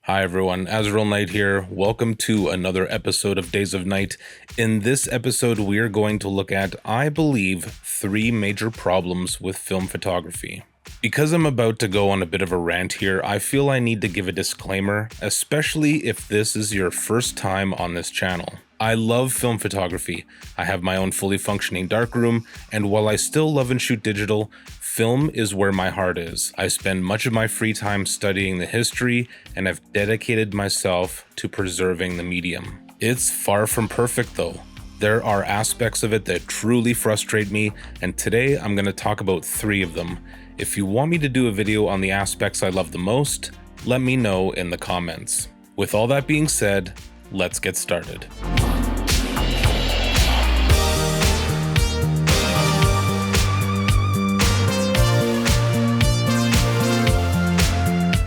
Hi everyone, Azriel Knight here. Welcome to another episode of Days of Night. In this episode, we are going to look at, I believe, 3 major problems with film photography. Because I'm about to go on a bit of a rant here, I feel I need to give a disclaimer, especially if this is your first time on this channel. I love film photography. I have my own fully functioning darkroom, and while I still love and shoot digital, film is where my heart is. I spend much of my free time studying the history, and I've dedicated myself to preserving the medium. It's far from perfect though. There are aspects of it that truly frustrate me, and today I'm going to talk about 3 of them. If you want me to do a video on the aspects I love the most, let me know in the comments. With all that being said, let's get started.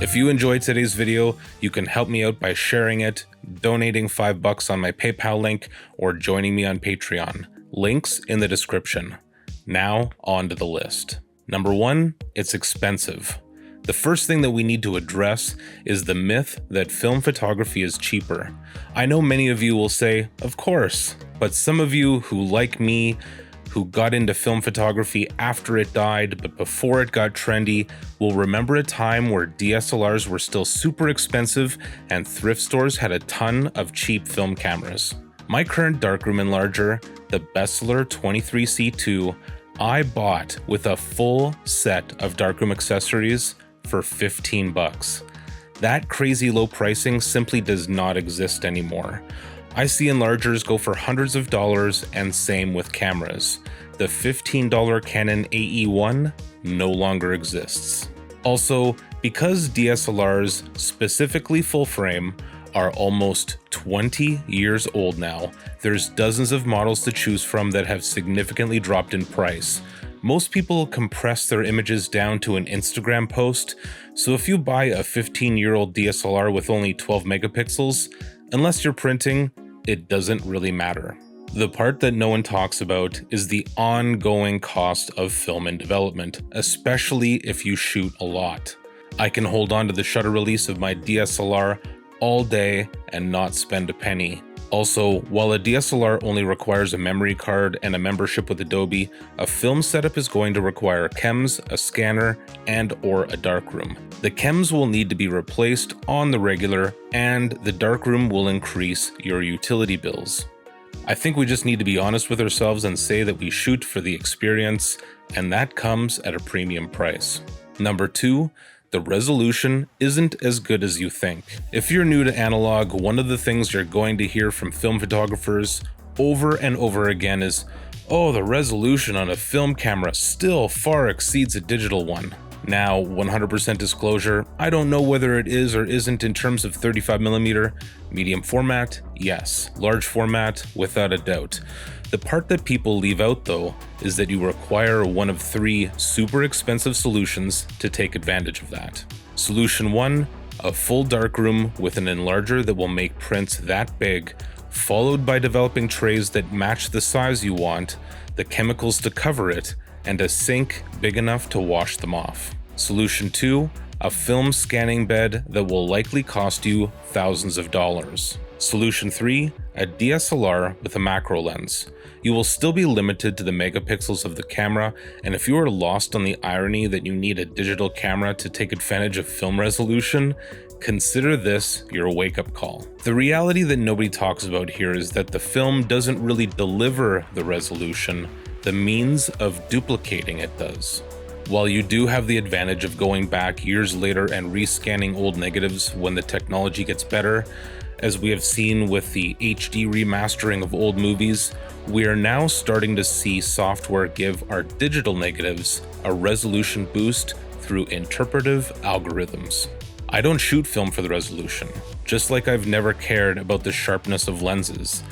If you enjoyed today's video, you can help me out by sharing it, donating $5 on my PayPal link, or joining me on Patreon. Links in the description. Now, on to the list. Number 1, it's expensive. The first thing that we need to address is the myth that film photography is cheaper. I know many of you will say, of course, but some of you who, like me, who got into film photography after it died but before it got trendy, will remember a time where DSLRs were still super expensive and thrift stores had a ton of cheap film cameras. My current darkroom enlarger, the Bestseller 23C2, I bought with a full set of darkroom accessories for $15. That crazy low pricing simply does not exist anymore. I see enlargers go for hundreds of dollars, and same with cameras. The $15 Canon AE1 no longer exists. Also, because DSLRs, specifically full frame, are almost 20 years old now, there's dozens of models to choose from that have significantly dropped in price. Most people compress their images down to an Instagram post, so if you buy a 15-year-old DSLR with only 12 megapixels, unless you're printing, it doesn't really matter. The part that no one talks about is the ongoing cost of film and development, especially if you shoot a lot. I can hold on to the shutter release of my DSLR all day and not spend a penny. Also, while a DSLR only requires a memory card and a membership with Adobe, a film setup is going to require chems, a scanner, and/or a darkroom. The chems will need to be replaced on the regular, and the darkroom will increase your utility bills. I think we just need to be honest with ourselves and say that we shoot for the experience, and that comes at a premium price. Number 2, the resolution isn't as good as you think. If you're new to analog, one of the things you're going to hear from film photographers over and over again is, oh, the resolution on a film camera still far exceeds a digital one. Now, 100% disclosure, I don't know whether it is or isn't in terms of 35mm. Medium format, yes. Large format, without a doubt. The part that people leave out though is that you require one of 3 super expensive solutions to take advantage of that. Solution 1, a full darkroom with an enlarger that will make prints that big, followed by developing trays that match the size you want, the chemicals to cover it, and a sink big enough to wash them off. Solution 2, a film scanning bed that will likely cost you thousands of dollars. Solution 3, a DSLR with a macro lens. You will still be limited to the megapixels of the camera, and if you are lost on the irony that you need a digital camera to take advantage of film resolution, consider this your wake-up call. The reality that nobody talks about here is that the film doesn't really deliver the resolution, the means of duplicating it does. While you do have the advantage of going back years later and rescanning old negatives when the technology gets better, as we have seen with the HD remastering of old movies, we are now starting to see software give our digital negatives a resolution boost through interpretive algorithms. I don't shoot film for the resolution, just like I've never cared about the sharpness of lenses.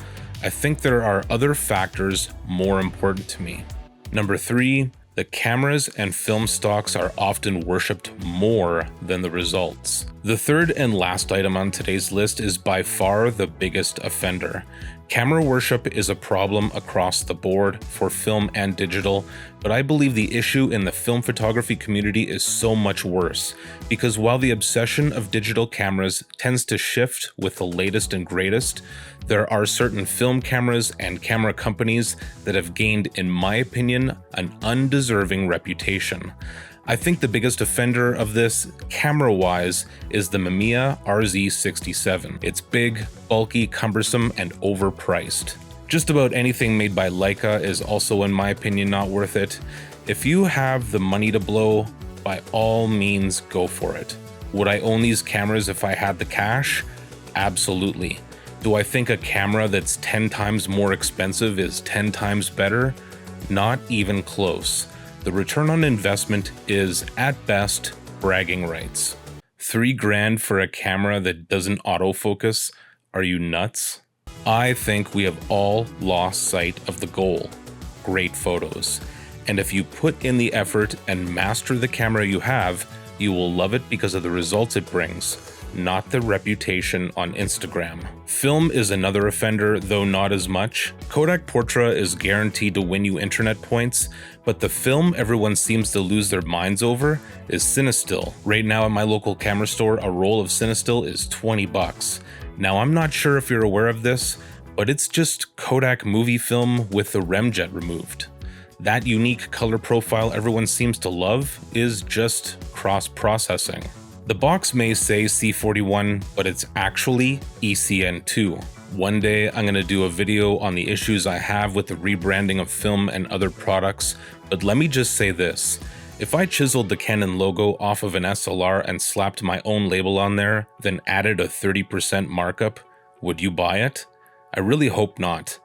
I think there are other factors more important to me. Number 3, the cameras and film stocks are often worshipped more than the results. The third and last item on today's list is by far the biggest offender. Camera worship is a problem across the board for film and digital, but I believe the issue in the film photography community is so much worse, because while the obsession of digital cameras tends to shift with the latest and greatest, there are certain film cameras and camera companies that have gained, in my opinion, an undeserving reputation. I think the biggest offender of this, camera-wise, is the Mamiya RZ67. It's big, bulky, cumbersome, and overpriced. Just about anything made by Leica is also, in my opinion, not worth it. If you have the money to blow, by all means, go for it. Would I own these cameras if I had the cash? Absolutely. Do I think a camera that's 10 times more expensive is 10 times better? Not even close. The return on investment is, at best, bragging rights. $3,000 for a camera that doesn't autofocus? Are you nuts? I think we have all lost sight of the goal: great photos. And if you put in the effort and master the camera you have, you will love it because of the results it brings, not the reputation on Instagram. Film is another offender, though not as much. Kodak Portra is guaranteed to win you internet points, but the film everyone seems to lose their minds over is Cinestill. Right now at my local camera store, a roll of Cinestill is 20 bucks. Now I'm not sure if you're aware of this, but it's just Kodak movie film with the remjet removed. That unique color profile everyone seems to love is just cross-processing. The box may say C41, but it's actually ECN2. One day I'm going to do a video on the issues I have with the rebranding of film and other products, but let me just say this. If I chiseled the Canon logo off of an SLR and slapped my own label on there, then added a 30% markup, would you buy it? I really hope not.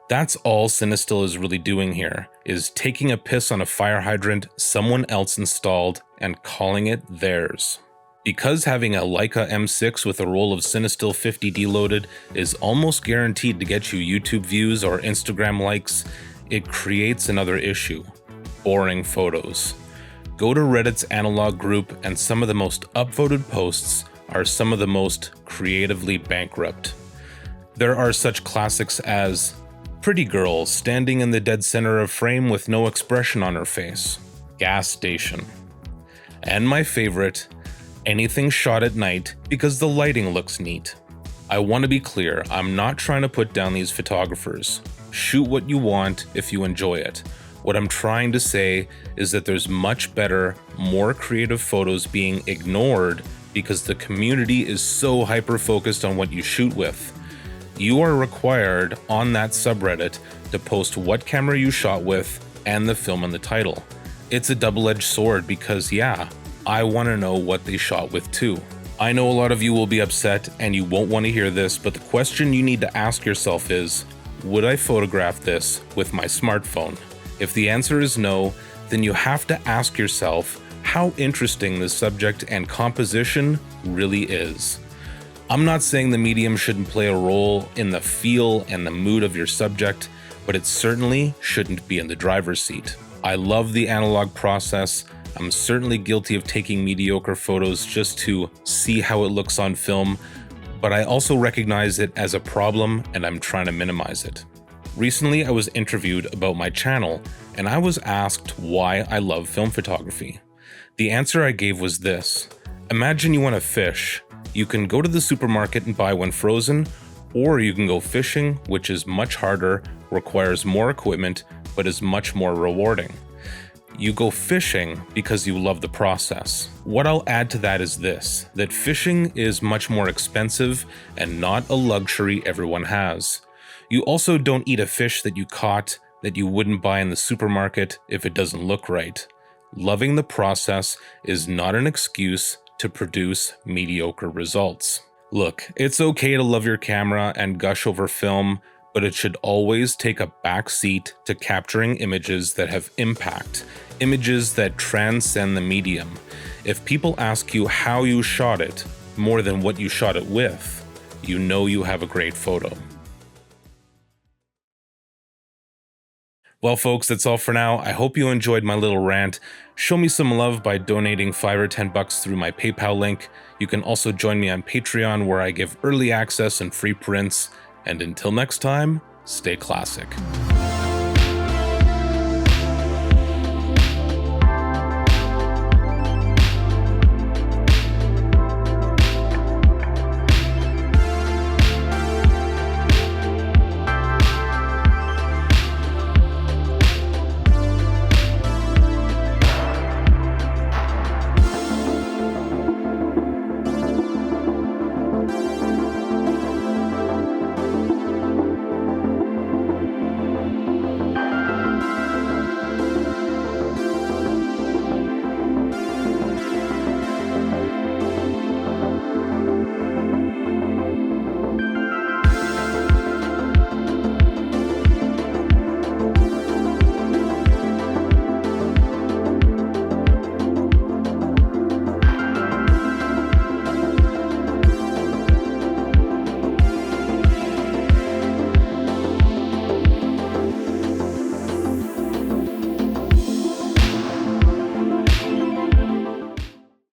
That's all Cinestill is really doing here, is taking a piss on a fire hydrant someone else installed and calling it theirs. Because having a Leica M6 with a roll of Cinestill 50D loaded is almost guaranteed to get you YouTube views or Instagram likes, it creates another issue: boring photos. Go to Reddit's analog group and some of the most upvoted posts are some of the most creatively bankrupt. There are such classics as pretty girl standing in the dead center of frame with no expression on her face, gas station, and my favorite, anything shot at night because the lighting looks neat. I want to be clear, I'm not trying to put down these photographers. Shoot what you want if you enjoy it. What I'm trying to say is that there's much better, more creative photos being ignored because the community is so hyper-focused on what you shoot with. You are required on that subreddit to post what camera you shot with and the film in the title. It's a double-edged sword because, yeah, I want to know what they shot with too. I know a lot of you will be upset and you won't want to hear this, but the question you need to ask yourself is, would I photograph this with my smartphone? If the answer is no, then you have to ask yourself how interesting the subject and composition really is. I'm not saying the medium shouldn't play a role in the feel and the mood of your subject, but it certainly shouldn't be in the driver's seat. I love the analog process. I'm certainly guilty of taking mediocre photos just to see how it looks on film, but I also recognize it as a problem and I'm trying to minimize it. Recently, I was interviewed about my channel and I was asked why I love film photography. The answer I gave was this: imagine you want to fish. You can go to the supermarket and buy one frozen, or you can go fishing, which is much harder, requires more equipment, but is much more rewarding. You go fishing because you love the process. What I'll add to that is this, that fishing is much more expensive and not a luxury everyone has. You also don't eat a fish that you caught that you wouldn't buy in the supermarket if it doesn't look right. Loving the process is not an excuse to produce mediocre results. Look, it's okay to love your camera and gush over film, but it should always take a back seat to capturing images that have impact, images that transcend the medium. If people ask you how you shot it, more than what you shot it with, you know you have a great photo. Well, folks, that's all for now. I hope you enjoyed my little rant. Show me some love by donating $5 or $10 through my PayPal link. You can also join me on Patreon, where I give early access and free prints. And until next time, stay classic.